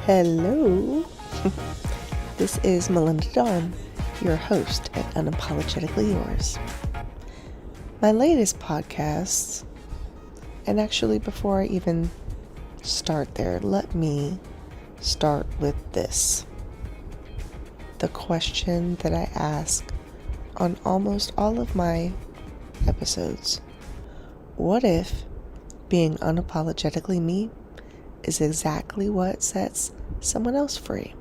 Hello, this is Melinda Dawn, your host at Unapologetically Yours. My latest podcast, and actually before I even start there, let me start with this. The question that I ask on almost all of my episodes. What if being unapologetically me is exactly what sets someone else free?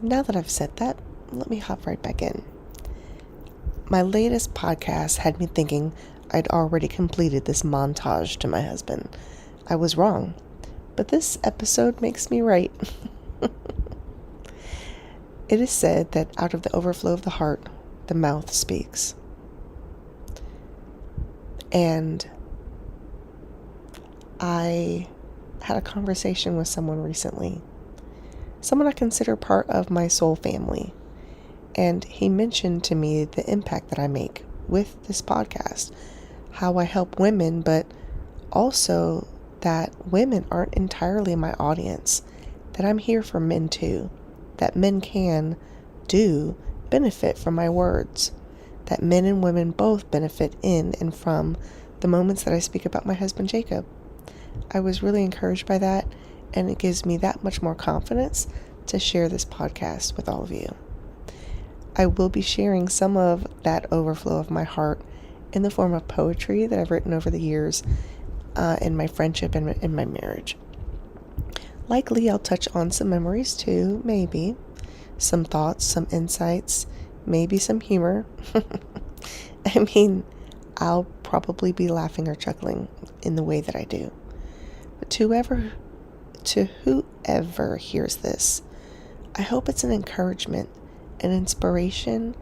Now that I've said that, let me hop right back in. My latest podcast had me thinking I'd already completed this montage to my husband. I was wrong, but this episode makes me right. It is said that out of the overflow of the heart, the mouth speaks. And I had a conversation with someone recently, someone I consider part of my soul family, and he mentioned to me the impact that I make with this podcast, how I help women, but also that women aren't entirely my audience, that I'm here for men too, that men can benefit from my words, that men and women both benefit in and from the moments that I speak about my husband Jacob. I was really encouraged by that, and it gives me that much more confidence to share this podcast with all of you. I will be sharing some of that overflow of my heart in the form of poetry that I've written over the years in my friendship and in my marriage. Likely I'll touch on some memories too, maybe. Some thoughts, some insights, maybe some humor. I mean, I'll probably be laughing or chuckling in the way that I do. But to whoever hears this, I hope it's an encouragement, an inspiration,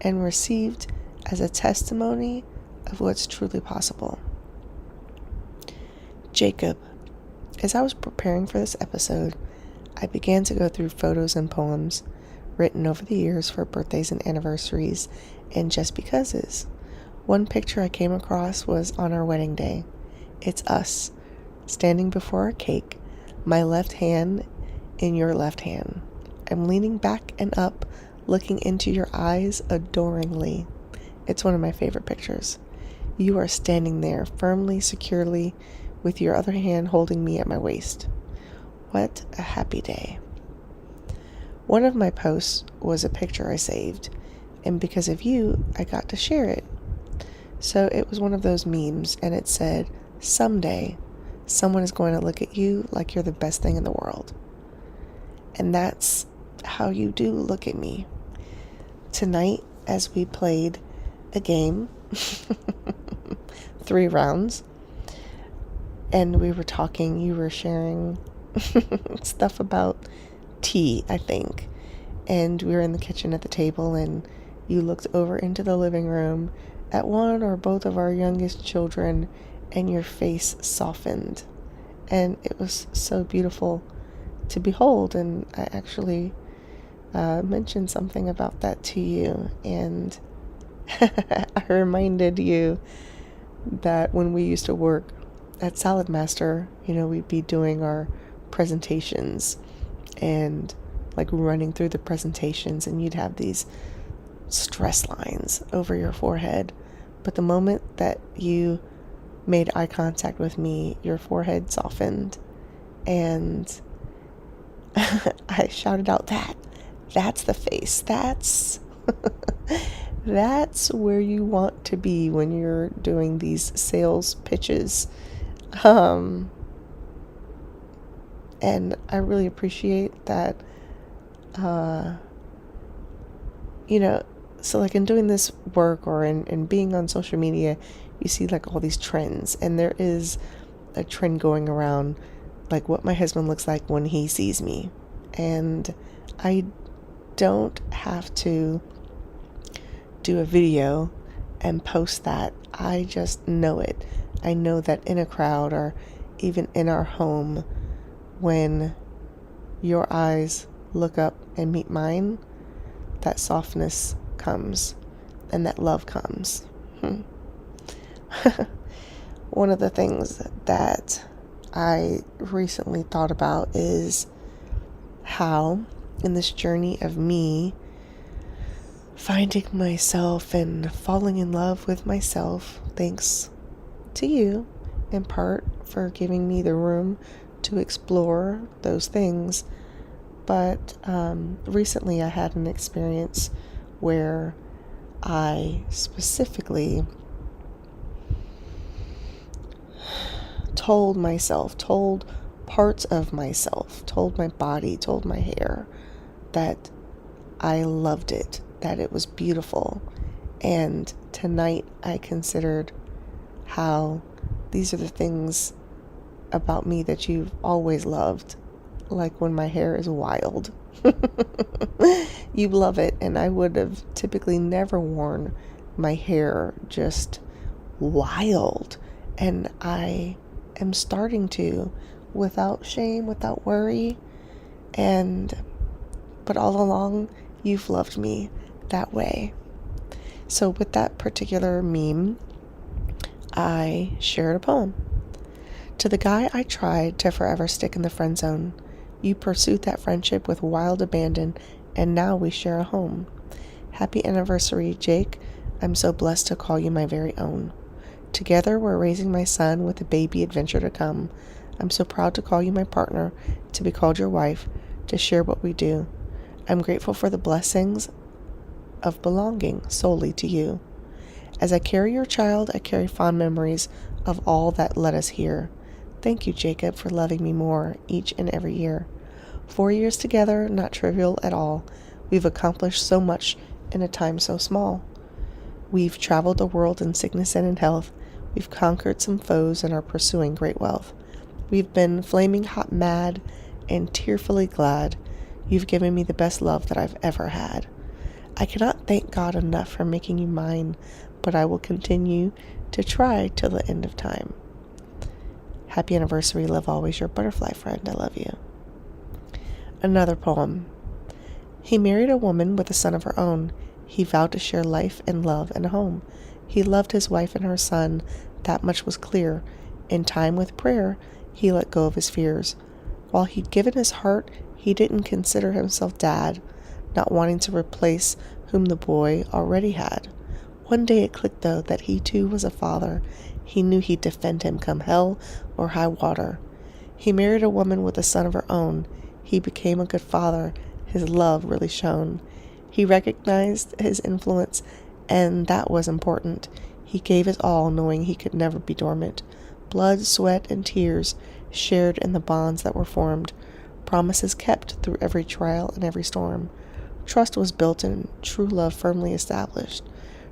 and received as a testimony of what's truly possible. Jacob. As I was preparing for this episode, I began to go through photos and poems written over the years for birthdays and anniversaries and just becauses. One picture I came across was on our wedding day. It's us, standing before our cake, my left hand in your left hand. I'm leaning back and up, looking into your eyes adoringly. It's one of my favorite pictures. You are standing there firmly, securely, with your other hand holding me at my waist. What a happy day. One of my posts was a picture I saved, and because of you, I got to share it. So it was one of those memes, and it said, someday, someone is going to look at you like you're the best thing in the world. And that's how you do look at me. Tonight, as we played a game, 3 rounds, and we were talking, you were sharing stuff about tea, I think. And we were in the kitchen at the table, and you looked over into the living room at one or both of our youngest children, and your face softened. And it was so beautiful to behold. And I actually mentioned something about that to you. And I reminded you that when we used to work at Salad Master, we'd be doing our presentations and like running through the presentations, and you'd have these stress lines over your forehead. But the moment that you made eye contact with me, your forehead softened, and I shouted out, that's the face. That's where you want to be when you're doing these sales pitches. And I really appreciate that, so like in doing this work or in being on social media, you see like all these trends, and there is a trend going around like what my husband looks like when he sees me. And I don't have to do a video and post that. I just know it. I know that in a crowd or even in our home, when your eyes look up and meet mine, that softness comes and that love comes. One of the things that I recently thought about is how in this journey of me finding myself and falling in love with myself, thanks to you in part for giving me the room to explore those things. But recently I had an experience where I specifically told parts of myself, told my body, told my hair that I loved it, that it was beautiful. And tonight I considered how these are the things about me that you've always loved. Like when my hair is wild. You love it, and I would have typically never worn my hair just wild. And I am starting to, without shame, without worry. But all along, you've loved me that way. So with that particular meme, I shared a poem. To the guy I tried to forever stick in the friend zone, you pursued that friendship with wild abandon, and now we share a home. Happy anniversary, Jake. I'm so blessed to call you my very own. Together we're raising my son with a baby adventure to come. I'm so proud to call you my partner, to be called your wife, to share what we do. I'm grateful for the blessings of belonging solely to you. As I carry your child, I carry fond memories of all that led us here. Thank you, Jacob, for loving me more each and every year. 4 years together, not trivial at all. We've accomplished so much in a time so small. We've traveled the world in sickness and in health. We've conquered some foes and are pursuing great wealth. We've been flaming hot mad and tearfully glad. You've given me the best love that I've ever had. I cannot thank God enough for making you mine, but I will continue to try till the end of time. Happy anniversary, love always, your butterfly friend. I love you. Another poem. He married a woman with a son of her own. He vowed to share life and love and a home. He loved his wife and her son, that much was clear. In time with prayer, he let go of his fears. While he'd given his heart, he didn't consider himself dad, not wanting to replace whom the boy already had. One day it clicked, though, that he too was a father. He knew he'd defend him come hell or high water. He married a woman with a son of her own. He became a good father. His love really shone. He recognized his influence, and that was important. He gave his all, knowing he could never be dormant. Blood, sweat, and tears shared in the bonds that were formed. Promises kept through every trial and every storm. Trust was built and true love firmly established.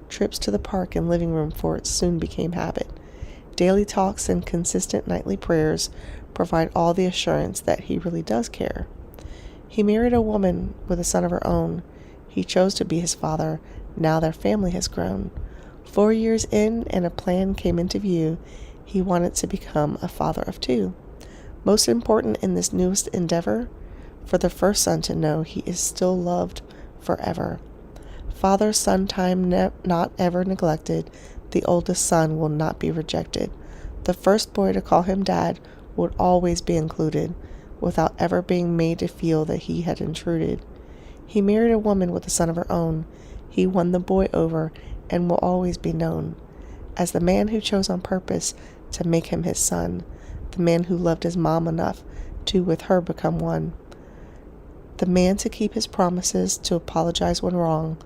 Trips to the park and living room for it soon became habit. Daily talks and consistent nightly prayers provide all the assurance that he really does care. He married a woman with a son of her own. He chose to be his father. Now their family has grown. 4 years in, and a plan came into view. He wanted to become a father of 2. Most important in this newest endeavor, for the first son to know he is still loved forever. Father-son time not ever neglected. The oldest son will not be rejected. The first boy to call him dad would always be included, without ever being made to feel that he had intruded. He married a woman with a son of her own. He won the boy over and will always be known as the man who chose on purpose to make him his son, the man who loved his mom enough to with her become one, the man to keep his promises, to apologize when wrong,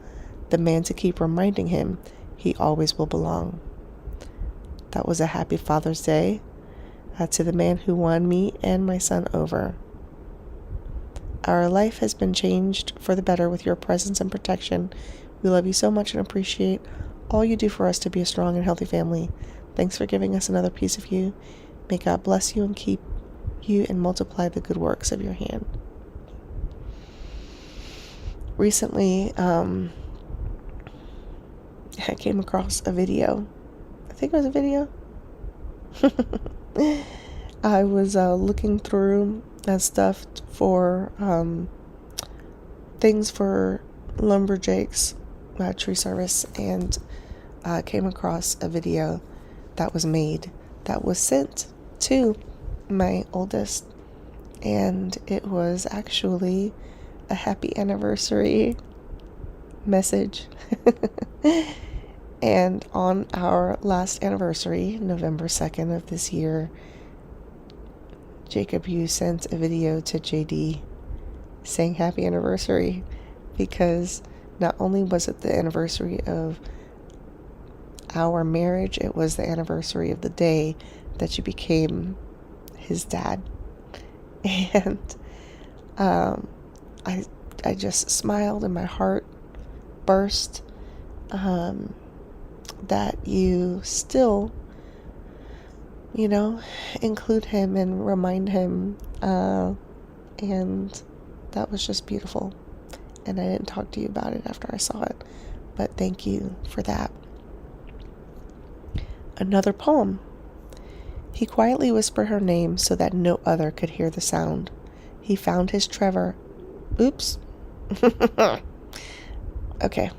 the man to keep reminding him he always will belong. That was a happy Father's Day to the man who won me and my son over. Our life has been changed for the better with your presence and protection. We love you so much and appreciate all you do for us to be a strong and healthy family. Thanks for giving us another piece of you. May God bless you and keep you and multiply the good works of your hand. Recently, I came across a video. I think it was a video. I was looking through stuff for things for lumberjacks tree service, and came across a video that was made that was sent to my oldest, and it was actually a happy anniversary message. And on our last anniversary, November 2nd of this year, Jacob, you sent a video to JD saying happy anniversary, because not only was it the anniversary of our marriage, it was the anniversary of the day that you became his dad. And I just smiled and my heart burst that you still, include him and remind him, and that was just beautiful. And I didn't talk to you about it after I saw it, but thank you for that. Another poem. He quietly whispered her name so that no other could hear the sound. He found his Trevor. Oops. Okay,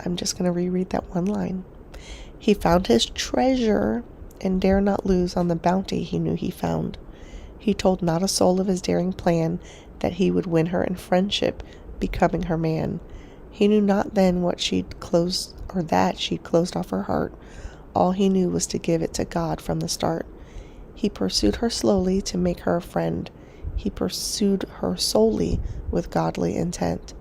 I'm just going to reread that one line. He found his treasure and dare not lose on the bounty he knew he found. He told not a soul of his daring plan, that he would win her in friendship, becoming her man. He knew not then that she'd closed off her heart. All he knew was to give it to God from the start. He pursued her slowly to make her a friend. He pursued her solely with godly intent.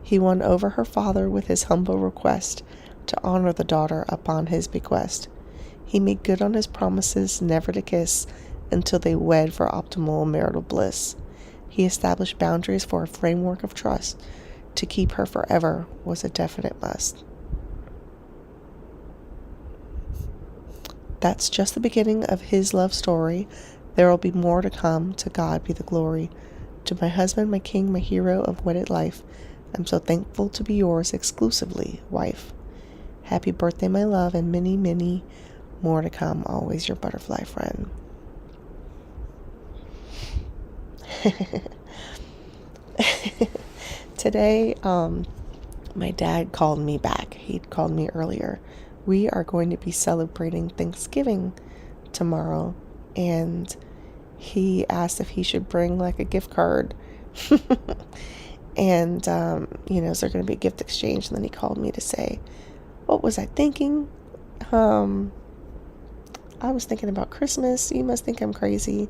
He won over her father with his humble request to honor the daughter upon his bequest. He made good on his promises never to kiss until they wed for optimal marital bliss. He established boundaries for a framework of trust. To keep her forever was a definite must. That's just the beginning of his love story. There will be more to come. To God be the glory. To my husband, my king, my hero of wedded life, I'm so thankful to be yours exclusively, wife. Happy birthday, my love, and many, many more to come. Always your butterfly friend. Today, my dad called me back. He'd called me earlier. We are going to be celebrating Thanksgiving tomorrow, and he asked if he should bring like a gift card. And, is there going to be a gift exchange? And then he called me to say, what was I thinking? I was thinking about Christmas. You must think I'm crazy,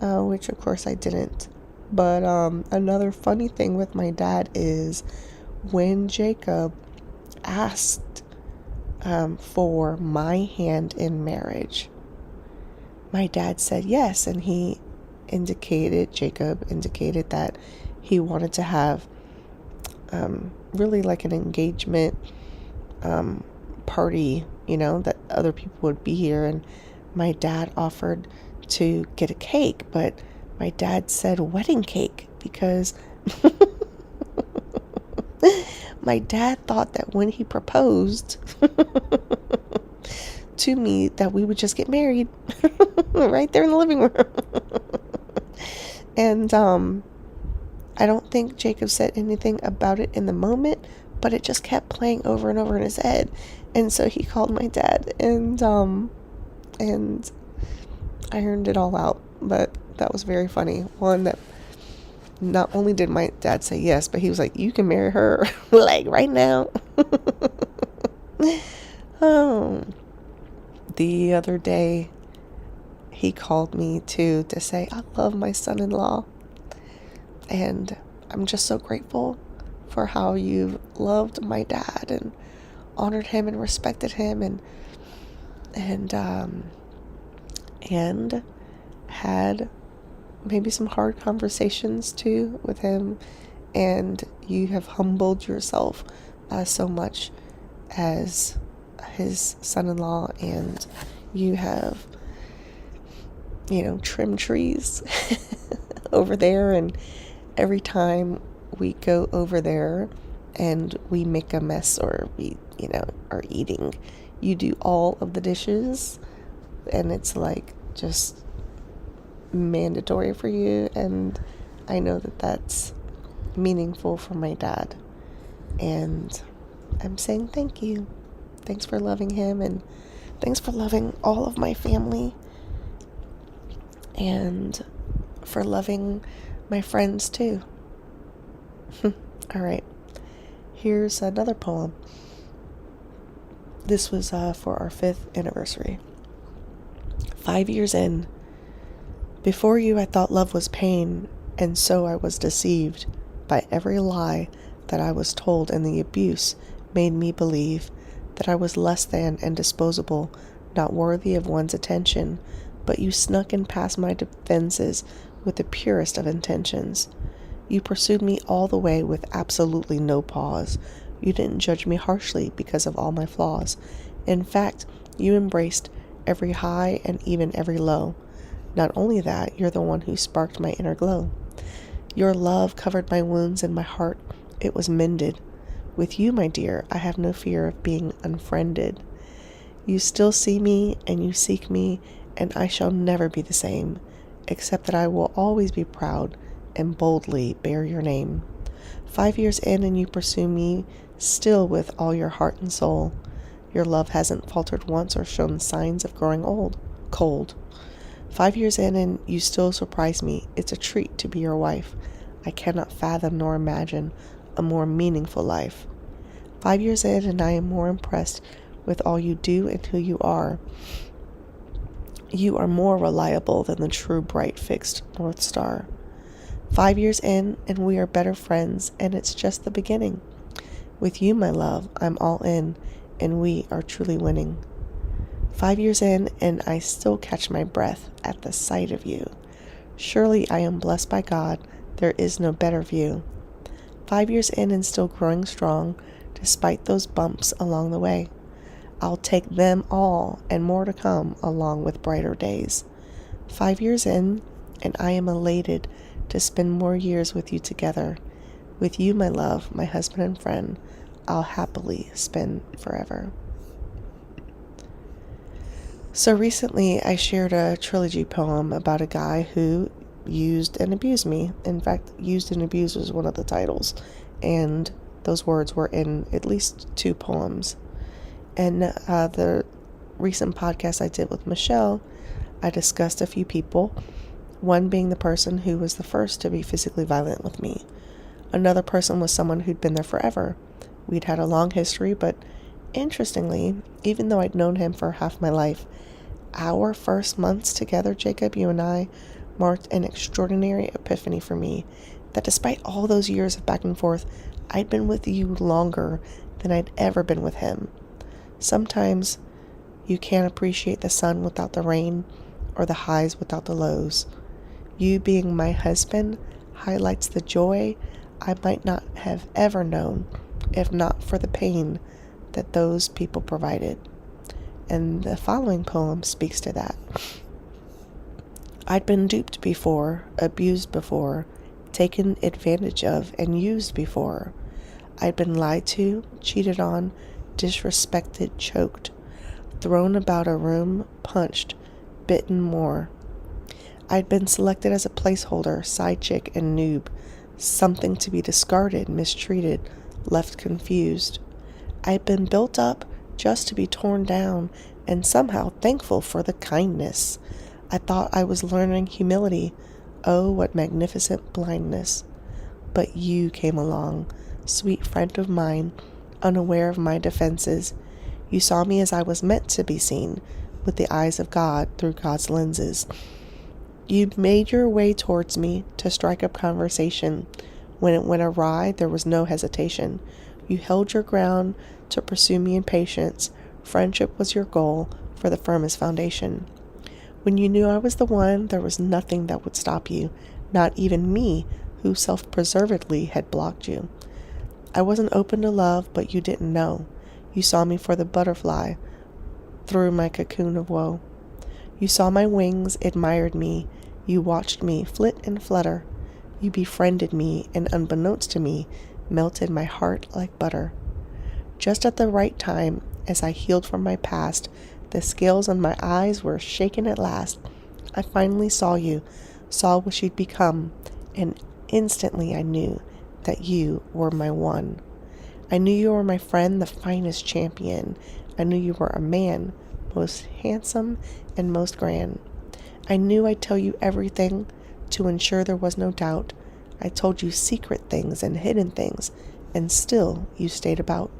which of course I didn't. But another funny thing with my dad is when Jacob asked for my hand in marriage, my dad said yes, and Jacob indicated that he wanted to have really like an engagement party, that other people would be here. And my dad offered to get a cake, but my dad said wedding cake because my dad thought that when he proposed to me that we would just get married right there in the living room. And I don't think Jacob said anything about it in the moment, but it just kept playing over and over in his head. And so he called my dad, and ironed it all out. But that was very funny. One, that not only did my dad say yes, but he was like, you can marry her like right now. The other day he called me to say I love my son-in-law, and I'm just so grateful for how you loved my dad and honored him and respected him, and had maybe some hard conversations too with him, and you have humbled yourself so much as his son-in-law, and you have trimmed trees over there, and every time we go over there and we make a mess, or we are eating, you do all of the dishes, and it's like just mandatory for you. And I know that that's meaningful for my dad. And I'm saying thank you. Thanks for loving him, and thanks for loving all of my family, and for loving my friends too. All right, here's another poem. This was for our 5th anniversary. 5 years in. Before you, I thought love was pain, and so I was deceived by every lie that I was told, and the abuse made me believe that I was less than and disposable, not worthy of one's attention. But you snuck in past my defenses with the purest of intentions. You pursued me all the way with absolutely no pause. You didn't judge me harshly because of all my flaws. In fact, you embraced every high and even every low. Not only that, you're the one who sparked my inner glow. Your love covered my wounds, and my heart, it was mended. With you, my dear, I have no fear of being unfriended. You still see me, and you seek me, and I shall never be the same, except that I will always be proud and boldly bear your name. 5 years in, and you pursue me still with all your heart and soul. Your love hasn't faltered once or shown signs of growing cold. 5 years in, and you still surprise me. It's a treat to be your wife. I cannot fathom nor imagine a more meaningful life. 5 years in, and I am more impressed with all you do and who you are. You are more reliable than the true bright fixed North Star. 5 years in, and we are better friends, and it's just the beginning. With you, my love, I'm all in, and we are truly winning. 5 years in, and I still catch my breath at the sight of you. Surely I am blessed by God, there is no better view. 5 years in, and still growing strong, despite those bumps along the way. I'll take them all, and more to come, along with brighter days. 5 years in, and I am elated to spend more years with you together. With you, my love, my husband and friend, I'll happily spend forever. So recently I shared a trilogy poem about a guy who used and abused me. In fact, used and abused was one of the titles, and those words were in at least 2 poems. And the recent podcast I did with Michelle, I discussed a few people, one being the person who was the first to be physically violent with me. Another person was someone who'd been there forever. We'd had a long history, but interestingly, even though I'd known him for half my life, our first months together, Jacob, you and I, marked an extraordinary epiphany for me, that despite all those years of back and forth, I'd been with you longer than I'd ever been with him. Sometimes you can't appreciate the sun without the rain, or the highs without the lows. You being my husband highlights the joy I might not have ever known if not for the pain that those people provided. And the following poem speaks to that. I'd been duped before, abused before, taken advantage of and used before. I'd been lied to, cheated on, disrespected, choked, thrown about a room, punched, bitten more. I'd been selected as a placeholder, side chick, and noob, something to be discarded, mistreated, left confused. I'd been built up just to be torn down, and somehow thankful for the kindness. I thought I was learning humility. Oh, what magnificent blindness. But you came along, sweet friend of mine, unaware of my defenses. You saw me as I was meant to be seen, with the eyes of God through God's lenses. You made your way towards me to strike up conversation. When it went awry, there was no hesitation. You held your ground to pursue me in patience. Friendship was your goal for the firmest foundation. When you knew I was the one, there was nothing that would stop you, not even me, who self-preservedly had blocked you. I wasn't open to love, but you didn't know. You saw me for the butterfly through my cocoon of woe. You saw my wings, admired me. You watched me flit and flutter. You befriended me, and unbeknownst to me, melted my heart like butter. Just at the right time, as I healed from my past, the scales on my eyes were shaken at last. I finally saw you, saw what you'd become, and instantly I knew that you were my one. I knew you were my friend, the finest champion. I knew you were a man, most handsome and most grand. I knew I'd tell you everything to ensure there was no doubt. I told you secret things and hidden things, and still you stayed about.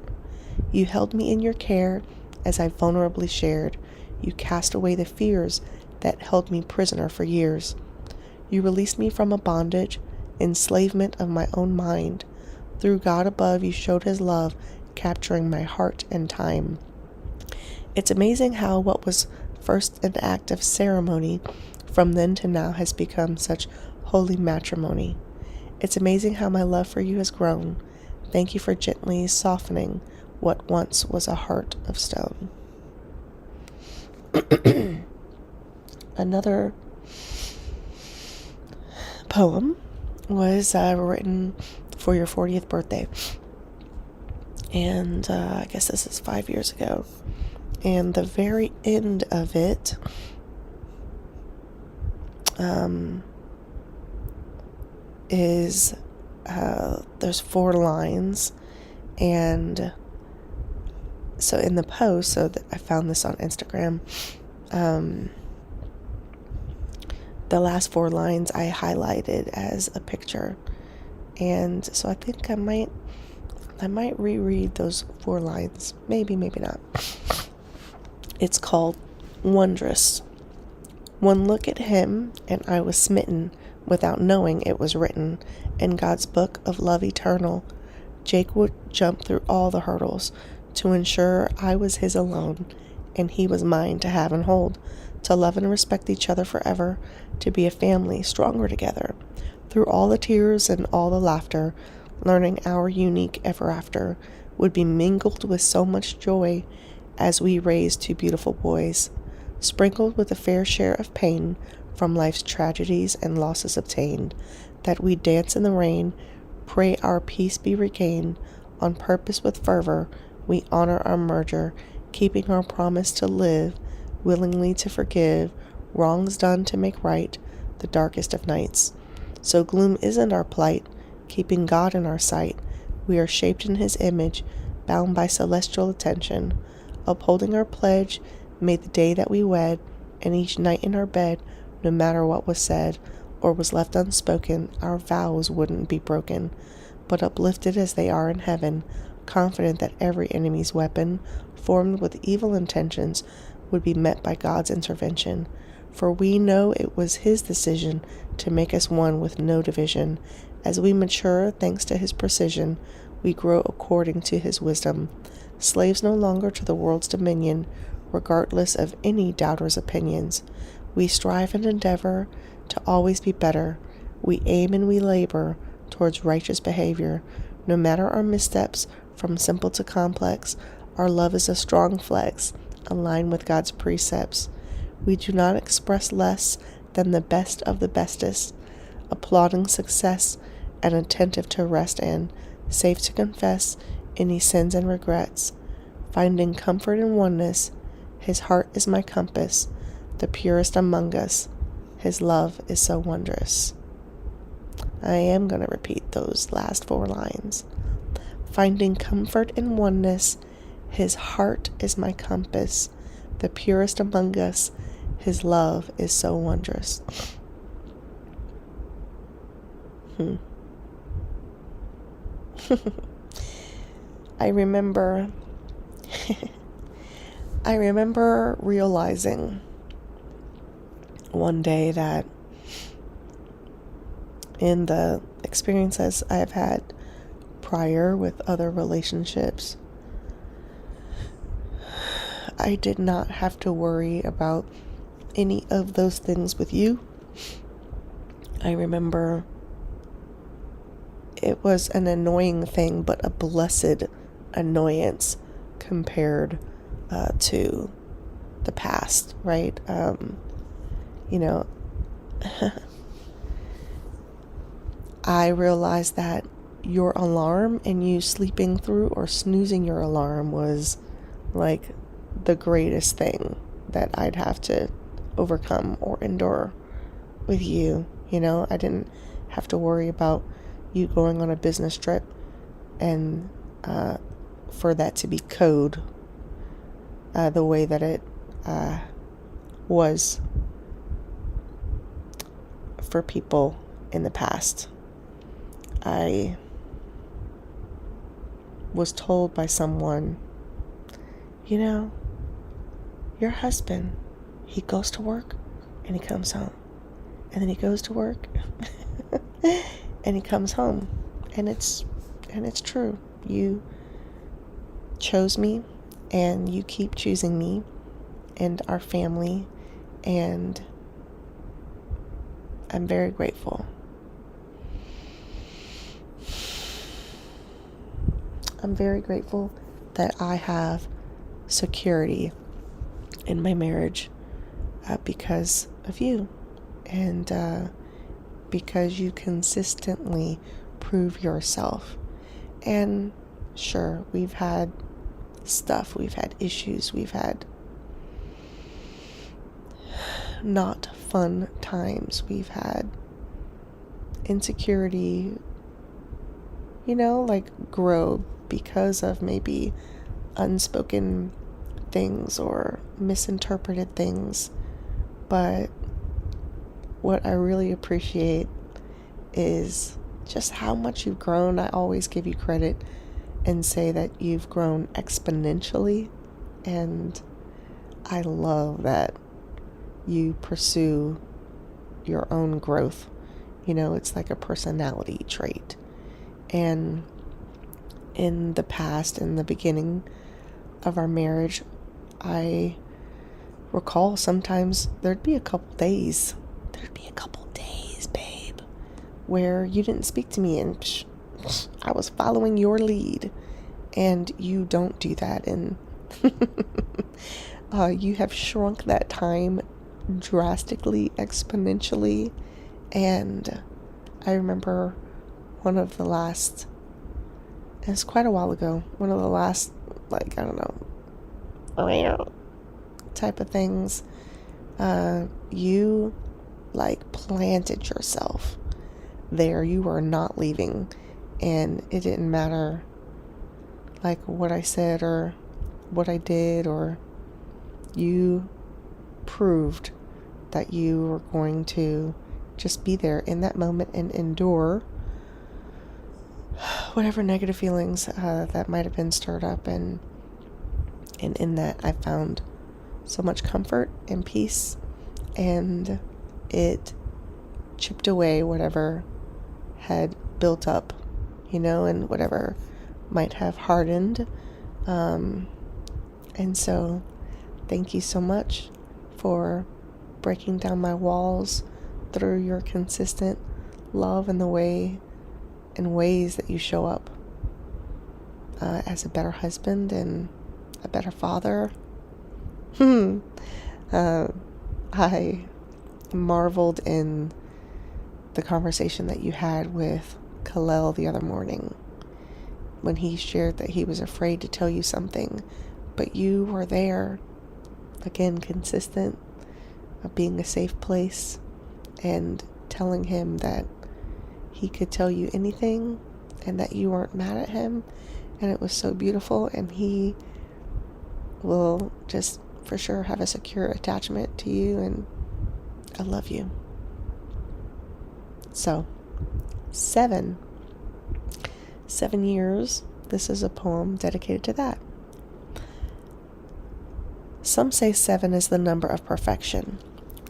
You held me in your care as I vulnerably shared. You cast away the fears that held me prisoner for years. You released me from a bondage, enslavement of my own mind. Through God above, you showed his love, capturing my heart and time. It's amazing how what was first an act of ceremony from then to now has become such holy matrimony. It's amazing how my love for you has grown. Thank you for gently softening what once was a heart of stone. Another poem was written for your 40th birthday. And I guess this is 5 years ago. And the very end of it is there's 4 lines, and so in the post, so that I found this on Instagram, the last 4 lines I highlighted as a picture, and so I think I might reread those 4 lines, maybe not. It's called Wondrous. One look at him and I was smitten without knowing it was written in God's book of love eternal. Jake would jump through all the hurdles to ensure I was his alone and he was mine to have and hold, to love and respect each other forever, to be a family stronger together. Through all the tears and all the laughter, learning our unique ever after would be mingled with so much joy as we raised 2 beautiful boys, sprinkled with a fair share of pain from life's tragedies and losses obtained, that we dance in the rain, pray our peace be regained. On purpose with fervor, we honor our merger, keeping our promise to live, willingly to forgive, wrongs done to make right, the darkest of nights. So gloom isn't our plight, keeping God in our sight. We are shaped in his image, bound by celestial attention, upholding our pledge, made the day that we wed, and each night in our bed, no matter what was said or was left unspoken, our vows wouldn't be broken, but uplifted as they are in heaven, confident that every enemy's weapon, formed with evil intentions, would be met by God's intervention. For we know it was his decision to make us one with no division. As we mature, thanks to his precision, we grow according to his wisdom. Slaves no longer to the world's dominion, regardless of any doubter's opinions. We strive and endeavor to always be better. We aim and we labor towards righteous behavior. No matter our missteps, from simple to complex, our love is a strong flex, aligned with God's precepts. We do not express less than the best of the bestest, applauding success and attentive to rest and safe to confess any sins and regrets. Finding comfort in oneness, his heart is my compass, the purest among us. His love is so wondrous. I am going to repeat those last 4 lines. Finding comfort in oneness, his heart is my compass, the purest among us. His love is so wondrous. I remember realizing one day that in the experiences I have had prior with other relationships, I did not have to worry about any of those things with you. I remember it was an annoying thing, but a blessed annoyance compared to the past, right? I realized that your alarm and you sleeping through or snoozing your alarm was like the greatest thing that I'd have to overcome or endure with you. I didn't have to worry about you going on a business trip and for that to be code the way that it was for people in the past. I was told by someone, your husband, he goes to work and he comes home. And then he goes to work and he comes home. And it's true. You chose me and you keep choosing me and our family, and I'm very grateful. I'm very grateful that I have security in my marriage because of you, and because you consistently prove yourself. And sure, we've had stuff, we've had issues, we've had not fun times, we've had insecurity, grow because of maybe unspoken things or misinterpreted things. But what I really appreciate is just how much you've grown. I always give you credit and say that you've grown exponentially, and I love that you pursue your own growth. It's like a personality trait. And in the past, in the beginning of our marriage, I recall sometimes there'd be a couple days, babe, where you didn't speak to me and I was following your lead, and you don't do that. And you have shrunk that time drastically, exponentially. And I remember it's quite a while ago, one of the last, type of things, you planted yourself there. You were not leaving, and it didn't matter what I said or what I did, or you proved that you were going to just be there in that moment and endure whatever negative feelings that might have been stirred up. And in that, I found so much comfort and peace, and it chipped away whatever had built up, and whatever might have hardened. And so thank you so much for breaking down my walls through your consistent love and ways that you show up as a better husband and a better father. I marveled in the conversation that you had with Kalel the other morning when he shared that he was afraid to tell you something, but you were there, again, consistent, of being a safe place and telling him that he could tell you anything and that you weren't mad at him. And it was so beautiful, and he will just for sure have a secure attachment to you, and I love you. So 7 years, this is a poem dedicated to that. Some say 7 is the number of perfection.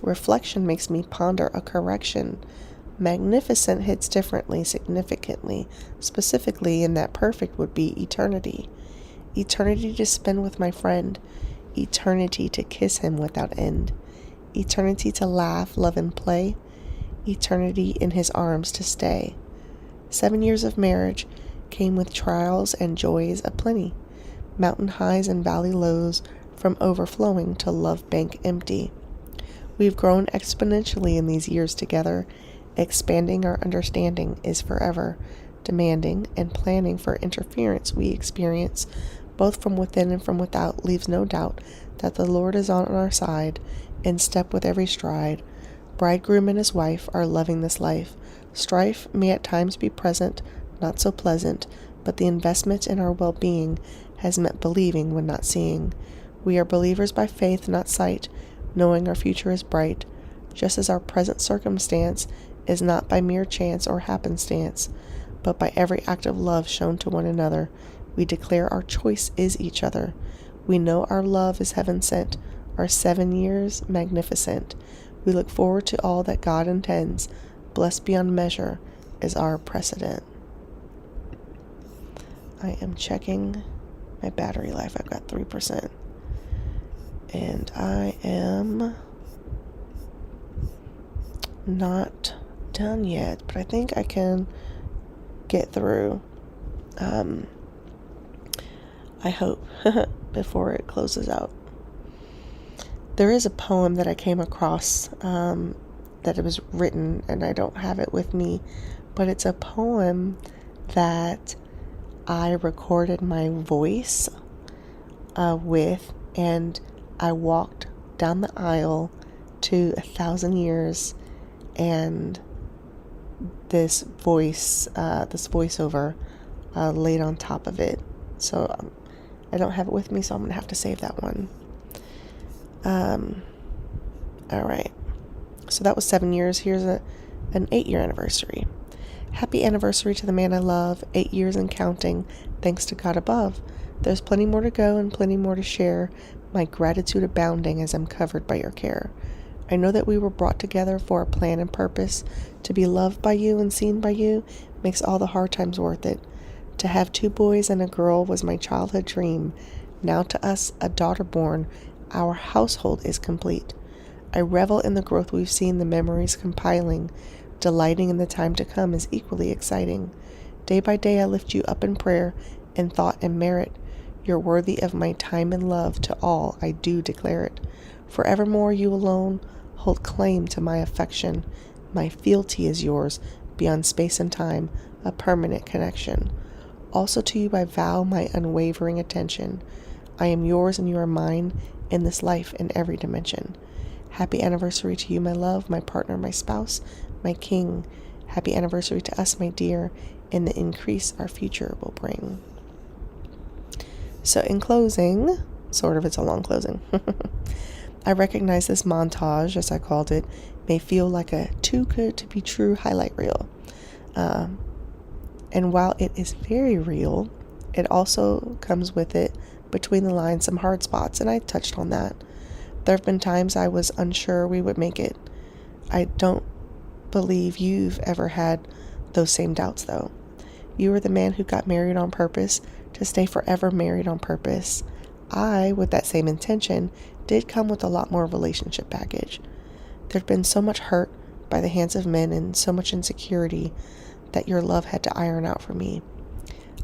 Reflection makes me ponder a correction. Magnificent hits differently, significantly, specifically in that perfect would be eternity. Eternity to spend with my friend. Eternity to kiss him without end. Eternity to laugh, love, and play. Eternity in his arms to stay. 7 years of marriage came with trials and joys aplenty. Mountain highs and valley lows, from overflowing to love bank empty. We've grown exponentially in these years together. Expanding our understanding is forever demanding, and planning for interference we experience, both from within and from without, leaves no doubt that the Lord is on our side, in step with every stride. Bridegroom and his wife are loving this life. Strife may at times be present, not so pleasant, but the investment in our well-being has meant believing when not seeing. We are believers by faith, not sight, knowing our future is bright, just as our present circumstance is not by mere chance or happenstance, but by every act of love shown to one another. We declare our choice is each other. We know our love is heaven sent, our 7 years magnificent. We look forward to all that God intends. Blessed beyond measure is our precedent. I am checking my battery life. I've got 3%. And I am not done yet, but I think I can get through. I hope before it closes out. There is a poem that I came across that it was written, and I don't have it with me, but it's a poem that I recorded my voice with, and I walked down the aisle to 1,000 years, and this voiceover laid on top of it. So I don't have it with me, so I'm gonna have to save that one. All right. So that was 7 years. Here's an 8-year anniversary. Happy anniversary to the man I love. 8 years and counting. Thanks to God above. There's plenty more to go and plenty more to share. My gratitude abounding as I'm covered by your care. I know that we were brought together for a plan and purpose. To be loved by you and seen by you makes all the hard times worth it. To have 2 boys and a girl was my childhood dream. Now to us, a daughter born, our household is complete. I revel in the growth we've seen, the memories compiling. Delighting in the time to come is equally exciting. Day by day I lift you up in prayer, in thought and merit. You're worthy of my time and love, to all I do declare it. Forevermore you alone hold claim to my affection. My fealty is yours, beyond space and time, a permanent connection. Also to you I vow my unwavering attention. I am yours and you are mine, in this life in every dimension. Happy anniversary to you, my love, my partner, my spouse, my king. Happy anniversary to us, my dear, in the increase our future will bring. So in closing, sort of, it's a long closing. I recognize this montage, as I called it, may feel like a too good to be true highlight reel. And while it is very real, it also comes with it, between the lines, some hard spots, and I touched on that. There have been times I was unsure we would make it. I don't believe you've ever had those same doubts, though. You were the man who got married on purpose, to stay forever married on purpose. I, with that same intention, did come with a lot more relationship baggage. There'd been so much hurt by the hands of men and so much insecurity that your love had to iron out for me.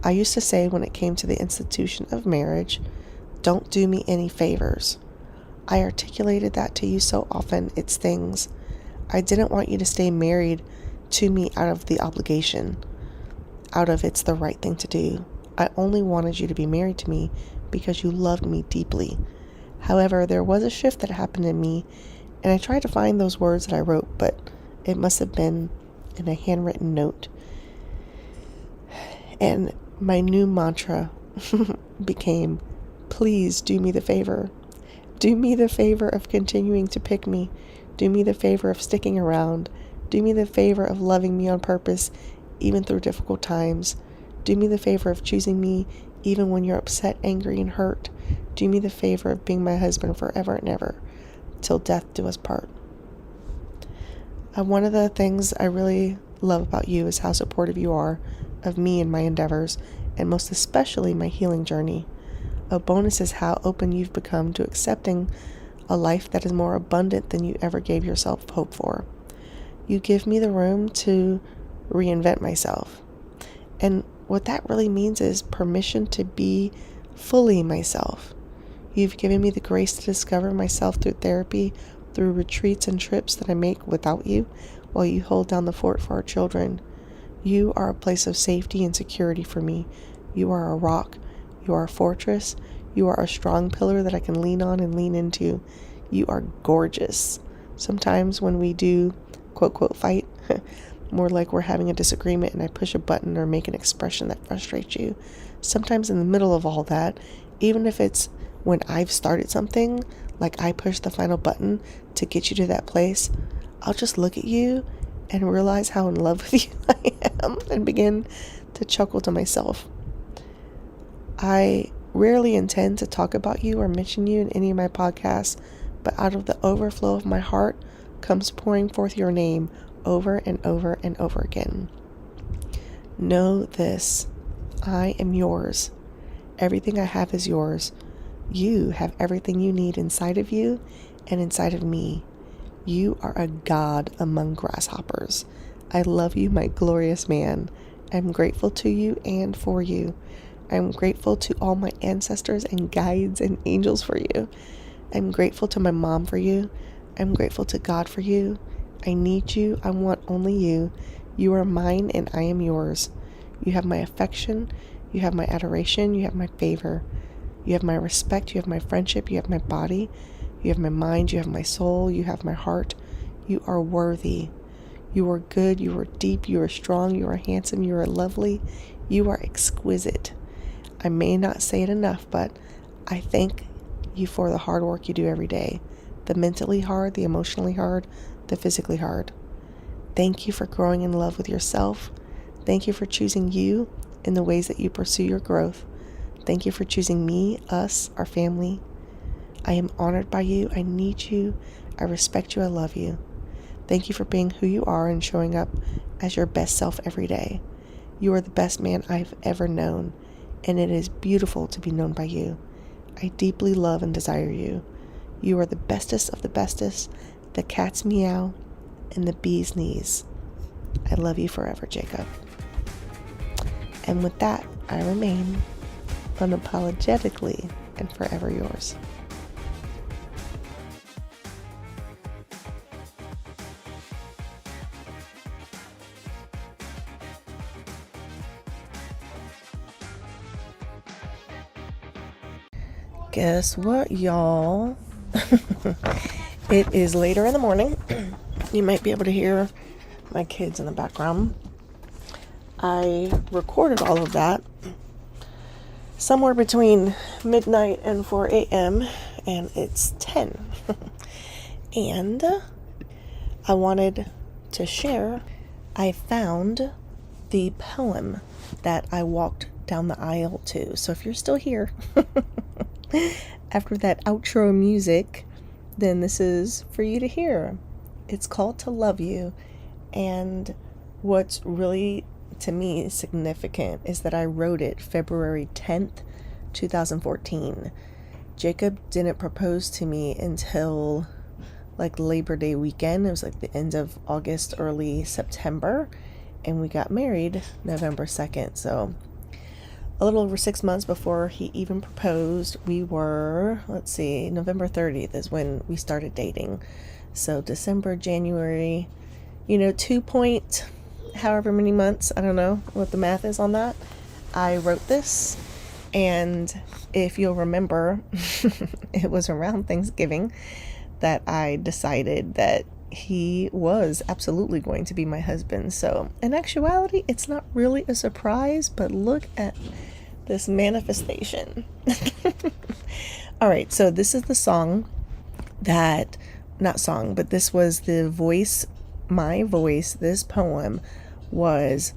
I used to say when it came to the institution of marriage, don't do me any favors. I articulated that to you so often, it stings. I didn't want you to stay married to me out of the obligation, out of it's the right thing to do. I only wanted you to be married to me because you loved me deeply. However, there was a shift that happened in me, and I tried to find those words that I wrote, but it must have been in a handwritten note. And my new mantra became, please do me the favor. Do me the favor of continuing to pick me. Do me the favor of sticking around. Do me the favor of loving me on purpose, even through difficult times. Do me the favor of choosing me, even when you're upset, angry, and hurt. Do me the favor of being my husband forever and ever, till death do us part. One of the things I really love about you is how supportive you are of me and my endeavors, and most especially my healing journey. A bonus is how open you've become to accepting a life that is more abundant than you ever gave yourself hope for. You give me the room to reinvent myself. And what that really means is permission to be fully myself. You've given me the grace to discover myself through therapy, through retreats and trips that I make without you, while you hold down the fort for our children. You are a place of safety and security for me. You are a rock. You are a fortress. You are a strong pillar that I can lean on and lean into. You are gorgeous. Sometimes when we do, quote, quote, fight, more like we're having a disagreement and I push a button or make an expression that frustrates you. Sometimes in the middle of all that, even if it's when I've started something, like I push the final button to get you to that place, I'll just look at you and realize how in love with you I am and begin to chuckle to myself. I rarely intend to talk about you or mention you in any of my podcasts, but out of the overflow of my heart comes pouring forth your name over and over and over again. Know this, I am yours. Everything I have is yours. You have everything you need inside of you and inside of me. You are a god among grasshoppers. I love you, my glorious man. I'm grateful to you and for you. I'm grateful to all my ancestors and guides and angels for you. I'm grateful to my mom for you. I'm grateful to God for you. I need you. I want only you. You are mine and I am yours. You have my affection. You have my adoration. You have my favor. You have my respect. You have my friendship. You have my body. You have my mind. You have my soul. You have my heart. You are worthy. You are good. You are deep. You are strong. You are handsome. You are lovely. You are exquisite. I may not say it enough, but I thank you for the hard work you do every day. The mentally hard, the emotionally hard, the physically hard. Thank you for growing in love with yourself. Thank you for choosing you in the ways that you pursue your growth. Thank you for choosing me, us, our family. I am honored by you. I need you. I respect you. I love you. Thank you for being who you are and showing up as your best self every day. You are the best man I've ever known, and it is beautiful to be known by you. I deeply love and desire you. You are the bestest of the bestest, the cat's meow, and the bee's knees. I love you forever, Jacob. And with that, I remain unapologetically and forever yours. Guess what, y'all? It is later in the morning. You might be able to hear my kids in the background. I recorded all of that somewhere between midnight and 4 a.m. and it's 10. And I wanted to share, I found the poem that I walked down the aisle to. So if you're still here after that outro music, then this is for you to hear. It's called To Love You, and what's really, to me, significant is that I wrote it February 10th, 2014. Jacob didn't propose to me until like Labor Day weekend. It was like the end of August, early September, and we got married November 2nd. So a little over 6 months before he even proposed. We were, November 30th is when we started dating. So December, January, 2 point, however many months, I don't know what the math is on that. I wrote this, and if you'll remember, it was around Thanksgiving that I decided that he was absolutely going to be my husband. So in actuality, it's not really a surprise, but look at this manifestation. All right, so this is the song that, not song, but this was the voice, my voice, this poem was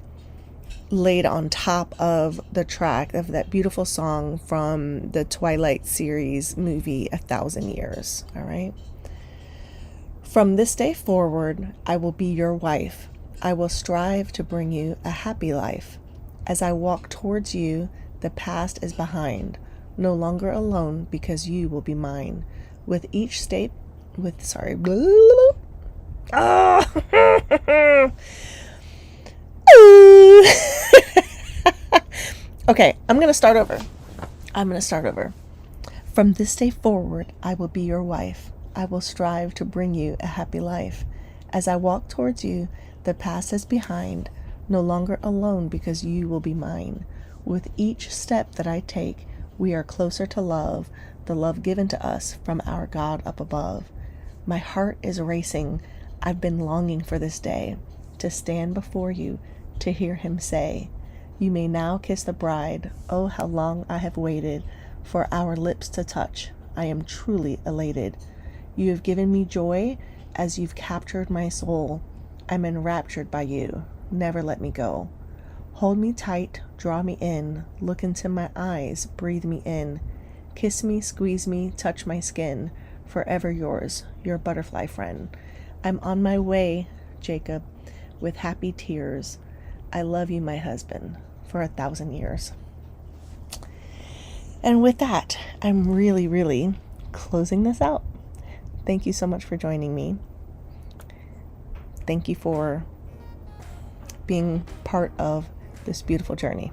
laid on top of the track of that beautiful song from the Twilight series movie, 1,000 Years, all right? From this day forward, I will be your wife. I will strive to bring you a happy life. As I walk towards you, the past is behind, no longer alone because you will be mine. With each step, Okay, I'm going to start over. From this day forward, I will be your wife. I will strive to bring you a happy life. As I walk towards you, the past is behind, no longer alone because you will be mine. With each step that I take, we are closer to love, the love given to us from our God up above. My heart is racing. I've been longing for this day to stand before you to hear him say, "You may now kiss the bride. Oh, how long I have waited for our lips to touch. I am truly elated. You have given me joy as you've captured my soul. I'm enraptured by you. Never let me go. Hold me tight, draw me in, look into my eyes, breathe me in. Kiss me, squeeze me, touch my skin. Forever yours, your butterfly friend. I'm on my way, Jacob, with happy tears. I love you, my husband, for 1,000 years." And with that, I'm really closing this out. Thank you so much for joining me. Thank you for being part of this beautiful journey.